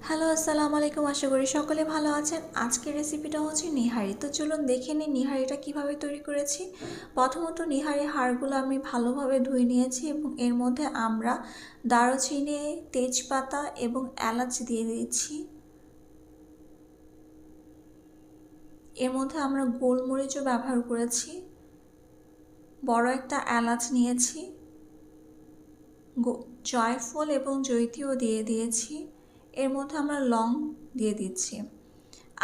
Hello, আসসালামু আলাইকুম। আশা করি সকলে ভালো আছেন। আজকের রেসিপিটা হচ্ছে নিহারি। তো চলুন দেখে নিই নিহারিটা কিভাবে তৈরি করেছি। প্রথমত নিহারি হাড়গুলো আমি ভালোভাবে ধুয়ে নিয়েছি এবং এর মধ্যে আমরা দারুচিনি, তেজপাতা এবং এলাচ দিয়ে দিয়েছি। এর মধ্যে আমরা গোলমরিচও ব্যবহার করেছি। বড় একটা এলাচ নিয়েছি, জয়ফল এবং জৈত্রীও দিয়ে দিয়েছি। এর মধ্যে আমরা লং দিয়ে দিচ্ছি।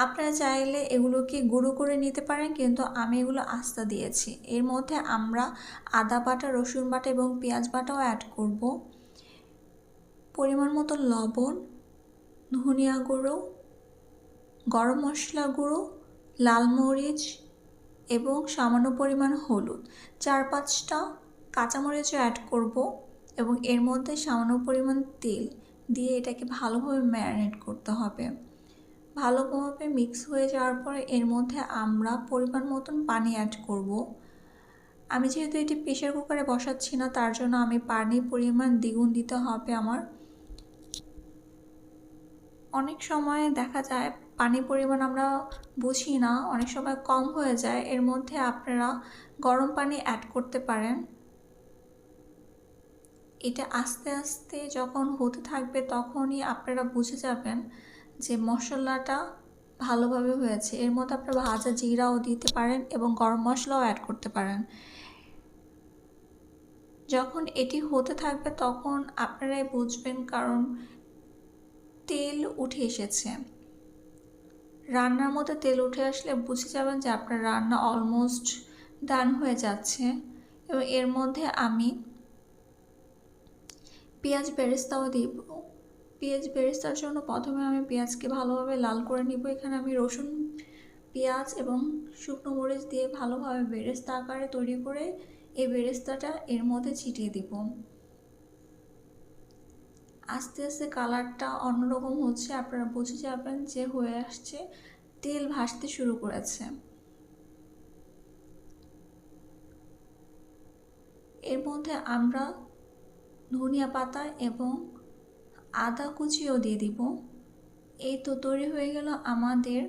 আপনারা চাইলে এগুলোকে গুঁড়ো করে নিতে পারেন, কিন্তু আমি এগুলো আস্তা দিয়েছি। এর মধ্যে আমরা আদা বাটা, রসুন বাটা এবং পেঁয়াজ বাটাও অ্যাড করব। পরিমাণ মতো লবণ, ধনিয়া গুঁড়ো, গরম মশলা গুঁড়ো, লাল মরিচ এবং সামান্য পরিমাণ হলুদ। 4-5টা কাঁচামরিচও অ্যাড করব এবং এর মধ্যে সামান্য পরিমাণ তেল দিয়ে এটাকে ভালোভাবে ম্যারিনেট করতে হবে। ভালোভাবে মিক্স হয়ে যাওয়ার পরে এর মধ্যে আমরা পরিমাণ মতন পানি অ্যাড করব। আমি যেহেতু এটি প্রেসার কুকারে বসাচ্ছি না, তার জন্য আমি পানির পরিমাণ দ্বিগুণ দিতে হবে আমার। অনেক সময় দেখা যায় পানির পরিমাণ আমরা বুঝি না, অনেক সময় কম হয়ে যায়। এর মধ্যে আপনারা গরম পানি অ্যাড করতে পারেন। এটা আস্তে আস্তে যখন হতে থাকবে তখনই আপনারা বুঝে যাবেন যে মশলাটা ভালোভাবে হয়েছে। এর মধ্যে আপনারা ভাজা জিরাও দিতে পারেন এবং গরম মশলাও অ্যাড করতে পারেন। যখন এটি হতে থাকবে তখন আপনারাই বুঝবেন, কারণ তেল উঠে এসেছে। রান্নার মধ্যে তেল উঠে আসলে বুঝে যাবেন যে আপনার রান্না অলমোস্ট ডান হয়ে যাচ্ছে। এবং এর মধ্যে আমি পেঁয়াজ বেরেস্তাও দিব। পেঁয়াজ বেরেস্তার জন্য প্রথমে আমি পেঁয়াজকে ভালোভাবে লাল করে নিব। এখানে আমি রসুন, পেঁয়াজ এবং শুকনো মরিচ দিয়ে ভালোভাবে বেরেস্তা আকারে তৈরি করে এই বেরেস্তাটা এর মধ্যে ছিটিয়ে দিব। আস্তে আস্তে কালারটা অন্যরকম হচ্ছে, আপনারা বুঝে যাবেন যে হয়ে আসছে, তেল ভাসতে শুরু করেছে। এর মধ্যে আমরা ধনিয়া পাতা এবং আদা কুচিও দিয়ে দিব। এই তো তৈরি হয়ে গেল আমাদের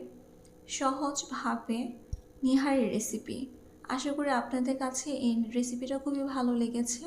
সহজভাবে নিহারি রেসিপি। আশা করি আপনাদের কাছে এই রেসিপিটা খুবই ভালো লেগেছে।